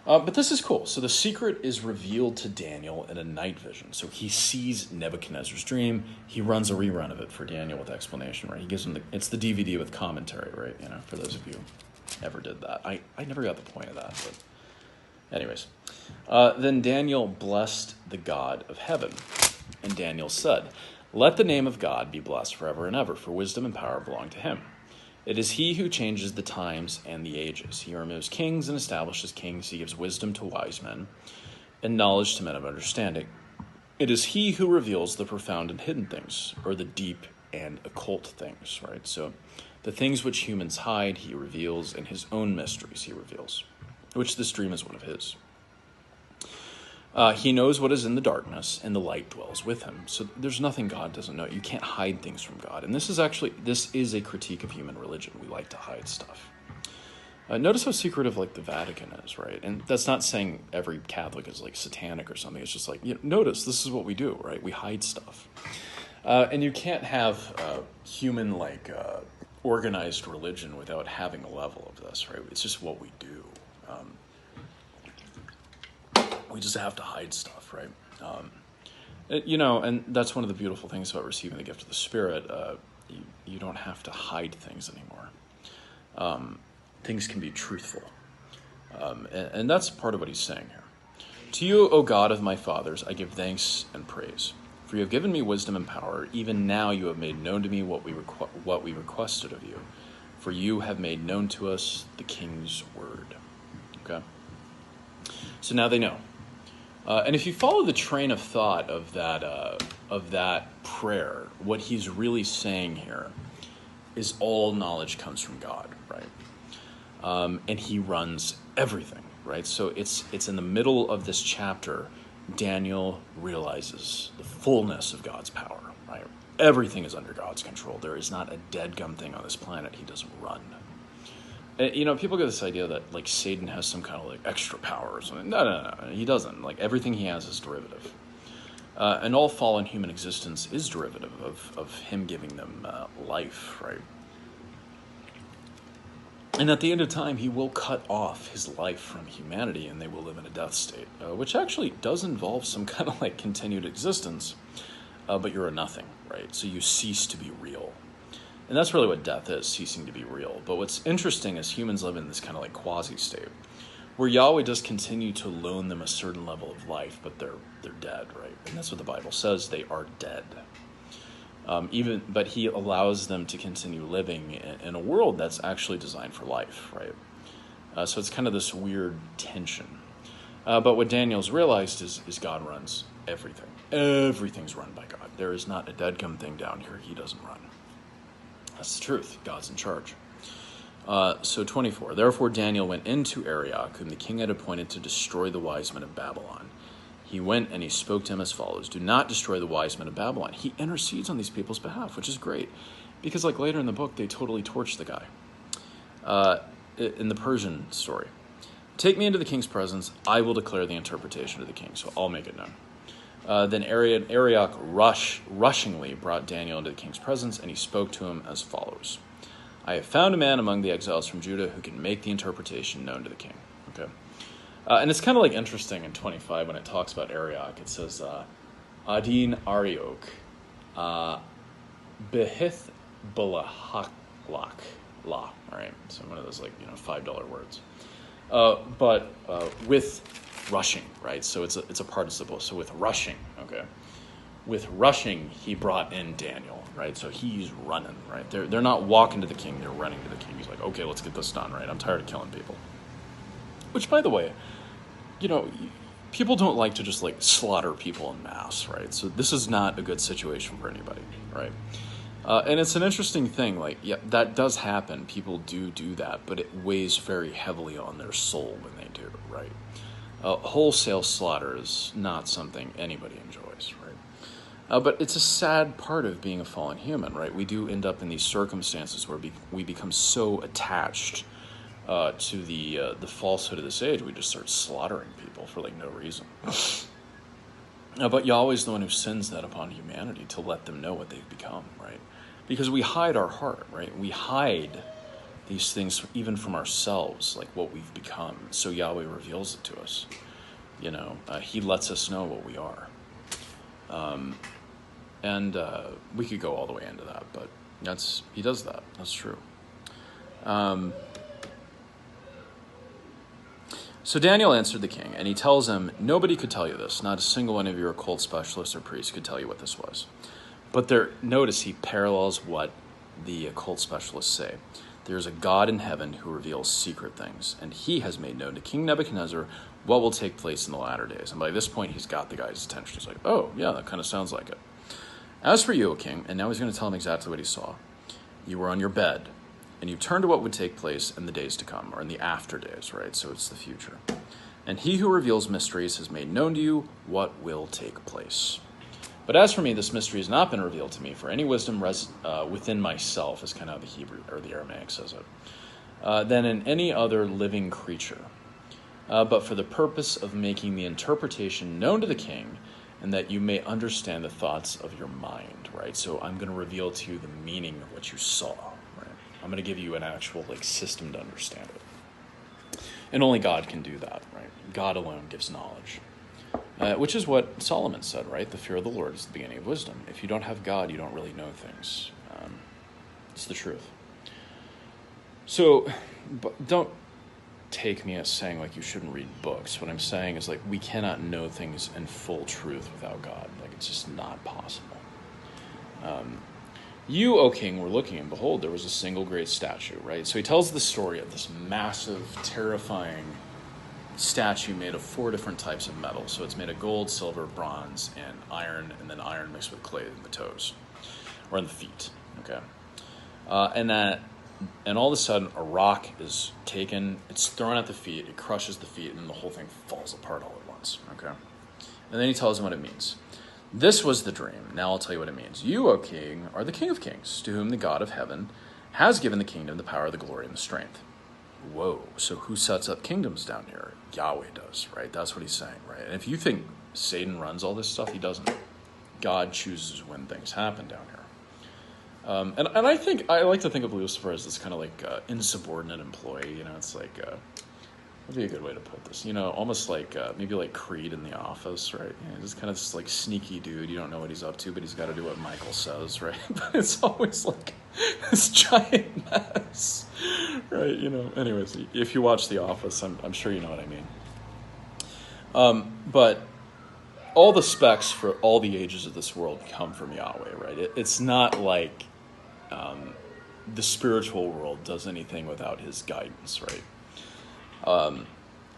But this is cool. So the secret is revealed to Daniel in a night vision. So he sees Nebuchadnezzar's dream. He runs a rerun of it for Daniel with explanation, right? He gives him it's the DVD with commentary, right? For those of you who ever did that. I never got the point of that, but anyways. Then Daniel blessed the God of heaven. And Daniel said, "Let the name of God be blessed forever and ever, for wisdom and power belong to him. It is he who changes the times and the ages. He removes kings and establishes kings. He gives wisdom to wise men and knowledge to men of understanding. It is he who reveals the profound and hidden things, or the deep and occult things," right? So the things which humans hide, he reveals, and his own mysteries he reveals, which this dream is one of his. He knows what is in the darkness, and the light dwells with him. So there's nothing God doesn't know. You can't hide things from God. And this is a critique of human religion. We like to hide stuff. Notice how secretive like the Vatican is, right? And that's not saying every Catholic is like satanic or something. It's just like, notice this is what we do, right? We hide stuff. And you can't have human like organized religion without having a level of this, right? It's just what we do. We just have to hide stuff, right? And that's one of the beautiful things about receiving the gift of the Spirit. You don't have to hide things anymore. Things can be truthful. And that's part of what he's saying here. "To you, O God of my fathers, I give thanks and praise. For you have given me wisdom and power. Even now you have made known to me what we requested of you. For you have made known to us the king's word." Okay? So now they know. And if you follow the train of thought of that prayer, what he's really saying here is all knowledge comes from God, right? And he runs everything, right? So it's in the middle of this chapter, Daniel realizes the fullness of God's power, right? Everything is under God's control. There is not a dead-gum thing on this planet he doesn't run. People get this idea that, like, Satan has some kind of, like, extra power or something. No, he doesn't. Like, everything he has is derivative. And all fallen human existence is derivative of him giving them life, right? And at the end of time, he will cut off his life from humanity, and they will live in a death state, which actually does involve some kind of, like, continued existence, but you're a nothing, right? So you cease to be real. And that's really what death is, ceasing to be real. But what's interesting is humans live in this kind of like quasi-state, where Yahweh does continue to loan them a certain level of life, but they're dead, right? And that's what the Bible says, they are dead. But he allows them to continue living in a world that's actually designed for life, right? So it's kind of this weird tension. But what Daniel's realized is God runs everything. Everything's run by God. There is not a dead-gum thing down here he doesn't run. That's the truth. God's in charge. So 24. Therefore Daniel went into Arioch, whom the king had appointed to destroy the wise men of Babylon. He went and he spoke to him as follows: do not destroy the wise men of Babylon. He intercedes on these people's behalf, which is great. Because like later in the book, they totally torch the guy. In the Persian story. Take me into the king's presence. I will declare the interpretation to the king. So I'll make it known. Then Arioch rushingly brought Daniel into the king's presence, and he spoke to him as follows: I have found a man among the exiles from Judah who can make the interpretation known to the king. Okay, and it's kind of like interesting in 25 when it talks about Arioch. It says, Adin Arioch, Behith Balahaklak La. All right, so one of those $5 words. But with rushing, right? So it's a participle. So with rushing, okay. With rushing, he brought in Daniel, right? So he's running, right? They're not walking to the king; they're running to the king. He's like, okay, let's get this done, right? I'm tired of killing people. Which, by the way, people don't like to just like slaughter people en masse, right? So this is not a good situation for anybody, right? And it's an interesting thing. Like, yeah, that does happen. People do that, but it weighs very heavily on their soul when they do, right? Wholesale slaughter is not something anybody enjoys, right? But it's a sad part of being a fallen human, right? We do end up in these circumstances where we become so attached to the falsehood of this age, we just start slaughtering people for like no reason. But Yahweh's the one who sends that upon humanity to let them know what they've become, right? Because we hide our heart, right? We hide these things even from ourselves, like what we've become. So Yahweh reveals it to us. He lets us know what we are. And we could go all the way into that, but he does that. That's true. So Daniel answered the king, and he tells him, nobody could tell you this. Not a single one of your occult specialists or priests could tell you what this was. But notice he parallels what the occult specialists say. There's a God in heaven who reveals secret things, and he has made known to King Nebuchadnezzar what will take place in the latter days. And by this point, he's got the guy's attention. He's like, oh, yeah, that kind of sounds like it. As for you, O king, and now he's going to tell him exactly what he saw. You were on your bed, and you turned to what would take place in the days to come, or in the after days, right? So it's the future. And he who reveals mysteries has made known to you what will take place. But as for me, this mystery has not been revealed to me, for any wisdom within myself, is kind of how the Hebrew or the Aramaic says it, than in any other living creature. But for the purpose of making the interpretation known to the king, and that you may understand the thoughts of your mind, right? So I'm going to reveal to you the meaning of what you saw, right? I'm going to give you an actual system to understand it. And only God can do that, right? God alone gives knowledge. Which is what Solomon said, right? The fear of the Lord is the beginning of wisdom. If you don't have God, you don't really know things. It's the truth. So don't take me as saying you shouldn't read books. What I'm saying is we cannot know things in full truth without God. It's just not possible. You, O king, were looking, and behold, there was a single great statue, right? So he tells the story of this massive, terrifying statue made of 4 different types of metal. So it's made of gold, silver, bronze, and iron, and then iron mixed with clay in the toes or in the feet. Okay, and all of a sudden a rock is taken, it's thrown at the feet, it crushes the feet, and then the whole thing falls apart all at once. Okay, and then he tells him what it means. This was the dream. Now I'll tell you what it means. You, O king, are the king of kings, to whom the God of heaven has given the kingdom, the power, the glory, and the strength. Whoa, so who sets up kingdoms down here? Yahweh does, right? That's what he's saying, right? And if you think Satan runs all this stuff, he doesn't. God chooses when things happen down here. And I like to think of Lucifer as this kind of like insubordinate employee. It's like, what would be a good way to put this? Almost like maybe like Creed in The Office, right? Just kind of this like sneaky dude. You don't know what he's up to, but he's got to do what Michael says, right? But it's always like this giant mess, right? Anyways, if you watch The Office, I'm sure you know what I mean. But all the specs for all the ages of this world come from Yahweh, right? It's not like the spiritual world does anything without his guidance, right?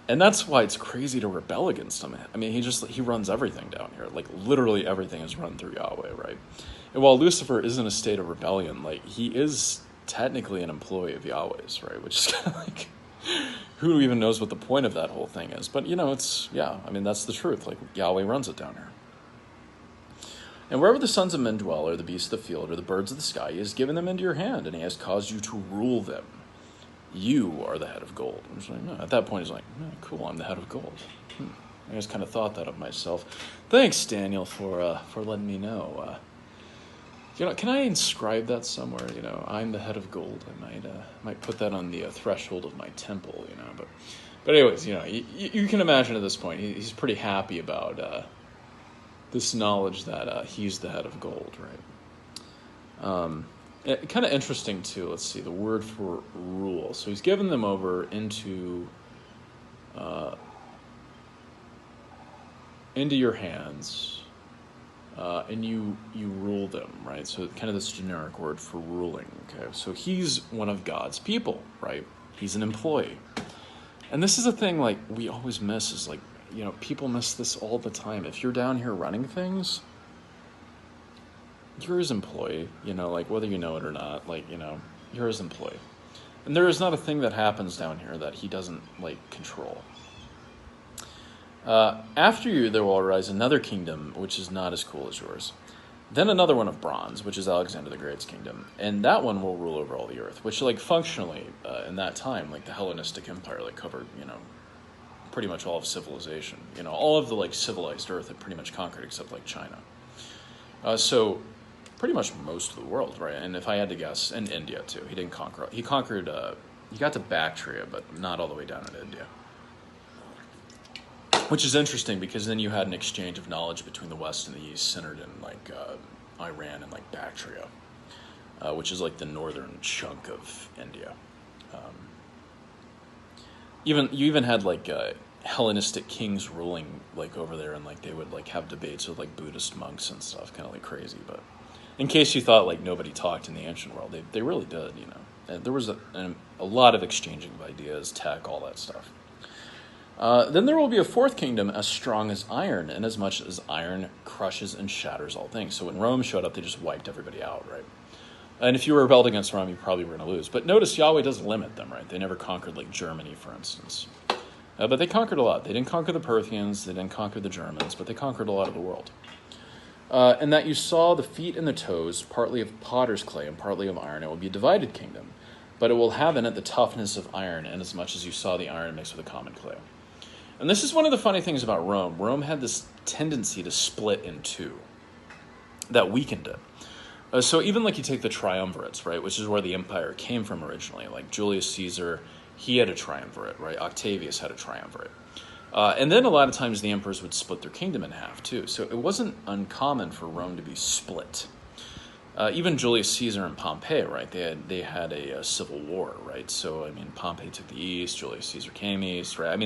And that's why it's crazy to rebel against him. I mean, he runs everything down here. Like, literally everything is run through Yahweh, right? And while Lucifer is in a state of rebellion, like, he is technically an employee of Yahweh's, right? Which is kind of like, who even knows what the point of that whole thing is? But, that's the truth. Like, Yahweh runs it down here. And wherever the sons of men dwell, or the beasts of the field, or the birds of the sky, he has given them into your hand, and he has caused you to rule them. You are the head of gold. I'm just like, no. At that point, he's like, no, cool, I'm the head of gold. I just kind of thought that of myself. Thanks, Daniel, for letting me know. Can I inscribe that somewhere? I'm the head of gold. I might put that on the threshold of my temple. But anyways, you can imagine at this point he's pretty happy about this knowledge that he's the head of gold, right? Kind of interesting too. Let's see the word for rule. So he's given them over into your hands, and you rule them, right? So kind of this generic word for ruling. Okay, so he's one of God's people, right? He's an employee, and this is a thing like we always miss. Is like people miss this all the time. If you're down here running things, you're his employee, like whether you know it or not, like, you're his employee. And there is not a thing that happens down here that he doesn't, control. After you, there will arise another kingdom, which is not as cool as yours. Then another one of bronze, which is Alexander the Great's kingdom. And that one will rule over all the earth, which, functionally, in that time, the Hellenistic Empire, covered, pretty much all of civilization. All of the, civilized earth had pretty much conquered, except, China. So pretty much most of the world, right? And if I had to guess, and India too. He didn't conquer. He conquered. He got to Bactria, but not all the way down in India. Which is interesting because then you had an exchange of knowledge between the West and the East, centered in Iran and Bactria, which is the northern chunk of India. You even had Hellenistic kings ruling over there, and they would have debates with Buddhist monks and stuff, kind of crazy, but. In case you thought nobody talked in the ancient world, they really did, And there was a lot of exchanging of ideas, tech, all that stuff. Then there will be a fourth kingdom as strong as iron, and as much as iron crushes and shatters all things. So when Rome showed up, they just wiped everybody out, right? And if you rebelled against Rome, you probably were going to lose. But notice Yahweh doesn't limit them, right? They never conquered Germany, for instance. But they conquered a lot. They didn't conquer the Parthians, they didn't conquer the Germans, but they conquered a lot of the world. And that you saw the feet and the toes, partly of potter's clay and partly of iron. It will be a divided kingdom, but it will have in it the toughness of iron, and as much as you saw the iron mixed with the common clay. And this is one of the funny things about Rome. Rome had this tendency to split in two that weakened it. So even you take the triumvirates, right, which is where the empire came from originally. Julius Caesar, he had a triumvirate, right? Octavius had a triumvirate. And then a lot of times the emperors would split their kingdom in half too. So it wasn't uncommon for Rome to be split. Even Julius Caesar and Pompey, right? They had a civil war, right? So Pompey took the east, Julius Caesar came east, right?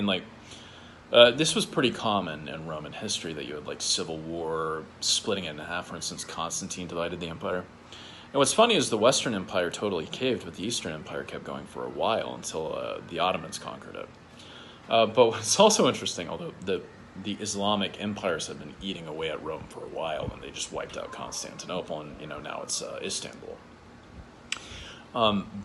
This was pretty common in Roman history that you had civil war, splitting it in half. For instance, Constantine divided the empire. And what's funny is the Western Empire totally caved, but the Eastern Empire kept going for a while until the Ottomans conquered it. But what's also interesting, although the Islamic empires have been eating away at Rome for a while, and they just wiped out Constantinople, and now it's Istanbul.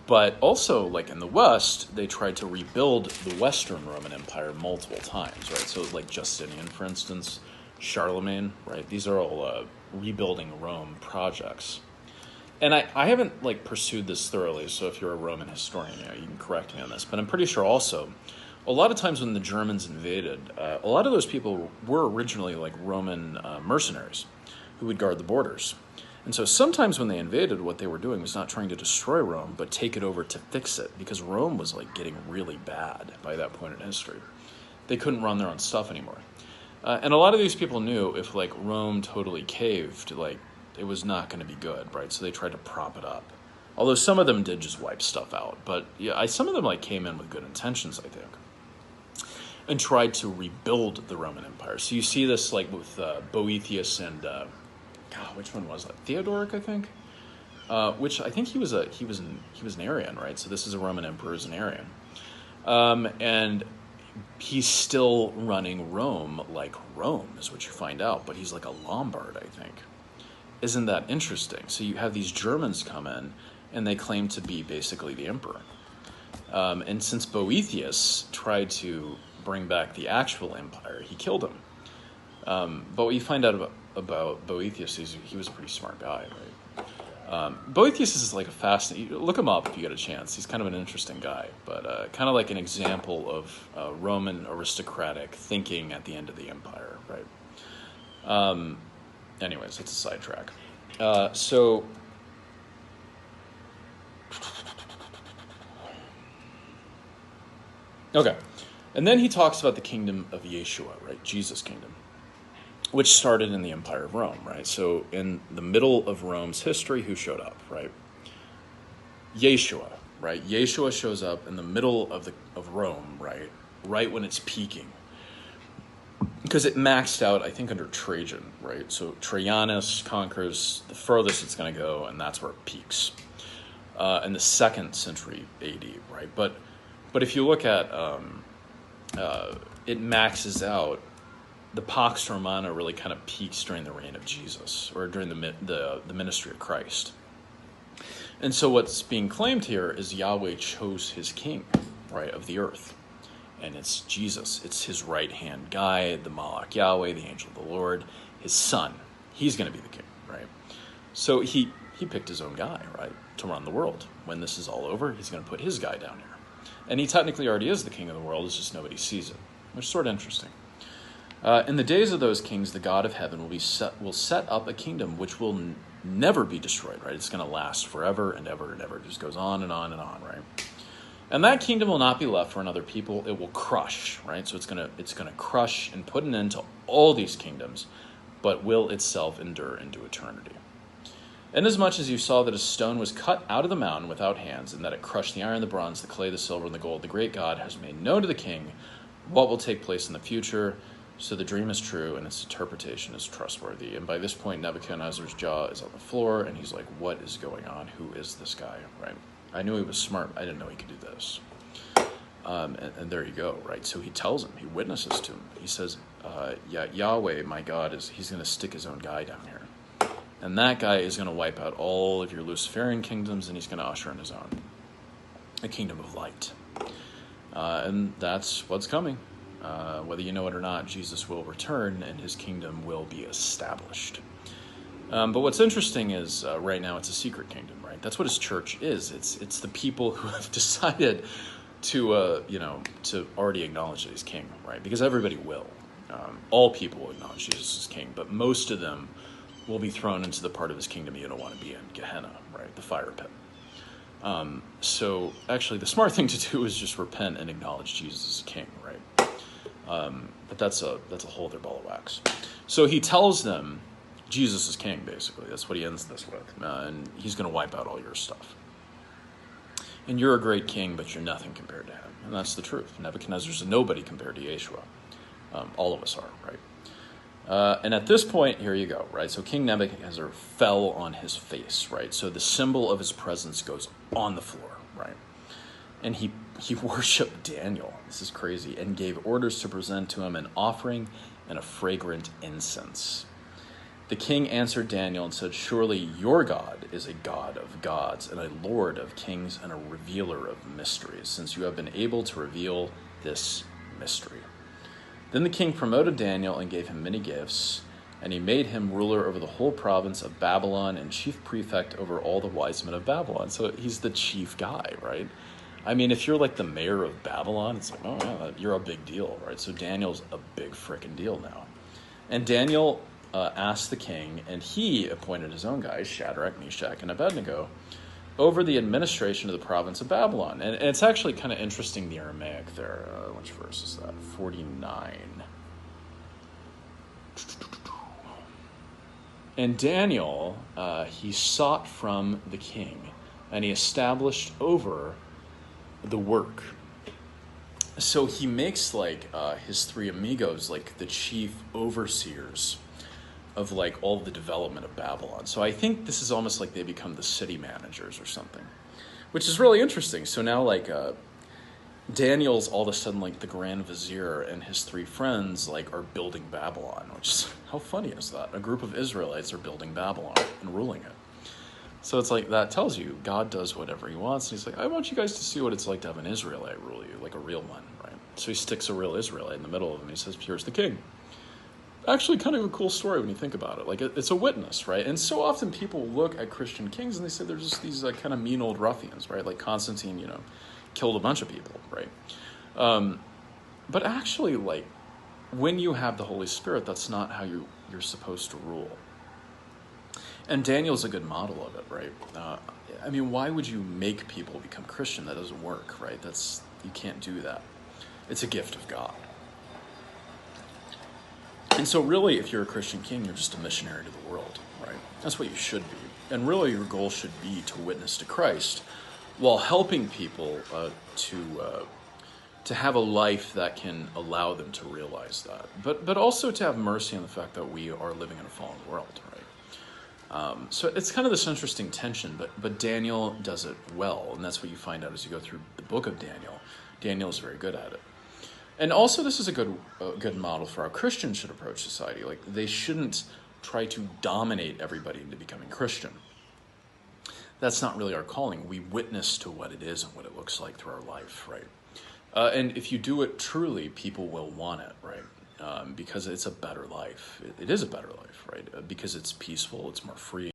But also, like in the West, they tried to rebuild the Western Roman Empire multiple times, right? So, like Justinian, for instance, Charlemagne, right? These are all rebuilding Rome projects. And I haven't like pursued this thoroughly, so if you're a Roman historian, you can correct me on this. But I'm pretty sure also, a lot of times when the Germans invaded, a lot of those people were originally like Roman mercenaries who would guard the borders. And so sometimes when they invaded, what they were doing was not trying to destroy Rome, but take it over to fix it, because Rome was like getting really bad by that point in history. They couldn't run their own stuff anymore. And a lot of these people knew if like Rome totally caved, like it was not going to be good, right? So they tried to prop it up. Although some of them did just wipe stuff out, but yeah, some of them like came in with good intentions, I think, and tried to rebuild the Roman Empire. So you see this like with Boethius and which one was that? Theodoric, I think. Which I think he was an Arian, right? So this is a Roman emperor, is an Arian, and he's still running Rome like Rome, is what you find out. But he's like a Lombard, I think. Isn't that interesting? So you have these Germans come in, and they claim to be basically the emperor. And since Boethius tried to bring back the actual empire, he killed him. But what you find out about Boethius is he was a pretty smart guy, right? Boethius is like a fascinating... Look him up if you get a chance. He's kind of an interesting guy, but kind of like an example of Roman aristocratic thinking at the end of the empire, right? Anyways, it's a sidetrack. Okay. And then he talks about the kingdom of Yeshua, right? Jesus' kingdom, which started in the Empire of Rome, right? So in the middle of Rome's history, who showed up, right? Yeshua, right? Yeshua shows up in the middle of Rome, right? Right when it's peaking. Because it maxed out, I think, under Trajan, right? So Trajanus conquers the furthest it's going to go, and that's where it peaks. In the 2nd century AD, right? But if you look at it maxes out, the Pax Romana really kind of peaks during the reign of Jesus, or during the ministry of Christ. And so what's being claimed here is Yahweh chose his king, right, of the earth. And it's Jesus. It's his right-hand guy, the Malach Yahweh, the angel of the Lord, his son. He's going to be the king, right? So he picked his own guy, right, to run the world. When this is all over, he's going to put his guy down here. And he technically already is the king of the world, it's just nobody sees it, which is sort of interesting. In the days of those kings, the God of heaven will set up a kingdom which will never be destroyed, right? It's going to last forever and ever and ever. It just goes on and on and on, right? And that kingdom will not be left for another people. It will crush, right? So it's going to crush and put an end to all these kingdoms, but will itself endure into eternity. Inasmuch as you saw that a stone was cut out of the mountain without hands, and that it crushed the iron, the bronze, the clay, the silver, and the gold, the great God has made known to the king what will take place in the future. So the dream is true, and its interpretation is trustworthy. And by this point, Nebuchadnezzar's jaw is on the floor, and he's like, what is going on? Who is this guy, right? I knew he was smart. I didn't know he could do this. And there you go, right? So he tells him, he witnesses to him. He says, Yahweh, my God, he's going to stick his own guy down here. And that guy is going to wipe out all of your Luciferian kingdoms, and he's going to usher in his own, a kingdom of light. And that's what's coming. Whether you know it or not, Jesus will return, and his kingdom will be established. But what's interesting is right now it's a secret kingdom, right? That's what his church is. It's the people who have decided to already acknowledge that he's king, right? Because everybody will. All people will acknowledge Jesus as king, but most of them will be thrown into the part of his kingdom you don't want to be in, Gehenna, right? The fire pit. So actually the smart thing to do is just repent and acknowledge Jesus as king, right? But that's a whole other ball of wax. So he tells them Jesus is king, basically. That's what he ends this with. And he's going to wipe out all your stuff. And you're a great king, but you're nothing compared to him. And that's the truth. Nebuchadnezzar's a nobody compared to Yeshua. All of us are, right? And at this point, here you go, right? So King Nebuchadnezzar fell on his face, right? So the symbol of his presence goes on the floor, right? And he he worshipped Daniel. This is crazy. And gave orders to present to him an offering and a fragrant incense. The king answered Daniel and said, "Surely your God is a God of gods and a Lord of kings and a revealer of mysteries, since you have been able to reveal this mystery." Then the king promoted Daniel and gave him many gifts, and he made him ruler over the whole province of Babylon and chief prefect over all the wise men of Babylon. So he's the chief guy, right? I mean, if you're like the mayor of Babylon, it's like, oh yeah, you're a big deal, right? So Daniel's a big freaking deal now. And Daniel asked the king, and he appointed his own guys, Shadrach, Meshach, and Abednego, over the administration of the province of Babylon. And it's actually kind of interesting, the Aramaic there. Which verse is that? 49. And Daniel, he sought from the king, and he established over the work. So he makes like his three amigos like the chief overseers of like all the development of Babylon. So I think this is almost like they become the city managers or something, which is really interesting. So now like Daniel's all of a sudden like the Grand Vizier, and his three friends like are building Babylon, which is, how funny is that? A group of Israelites are building Babylon and ruling it. So it's like, that tells you God does whatever he wants. And he's like, I want you guys to see what it's like to have an Israelite rule you, like a real one, right? So he sticks a real Israelite in the middle of him. He says, here's the king. Actually kind of a cool story when you think about it. Like, it's a witness, right? And so often people look at Christian kings and they say they're just these kind of mean old ruffians, right? Like Constantine, killed a bunch of people, right? But actually, like, when you have the Holy Spirit, that's not how you're supposed to rule. And Daniel's a good model of it, right? I mean, why would you make people become Christian? That doesn't work, right? You can't do that. It's a gift of God. And so really, if you're a Christian king, you're just a missionary to the world, right? That's what you should be. And really, your goal should be to witness to Christ while helping people to have a life that can allow them to realize that. But also to have mercy on the fact that we are living in a fallen world, right? So it's kind of this interesting tension, but Daniel does it well, and that's what you find out as you go through the book of Daniel. Daniel is very good at it. And also, this is a good model for how Christians should approach society. Like, they shouldn't try to dominate everybody into becoming Christian. That's not really our calling. We witness to what it is and what it looks like through our life, right? And if you do it truly, people will want it, right? Because it's a better life. It is a better life, right? Because it's peaceful, it's more free.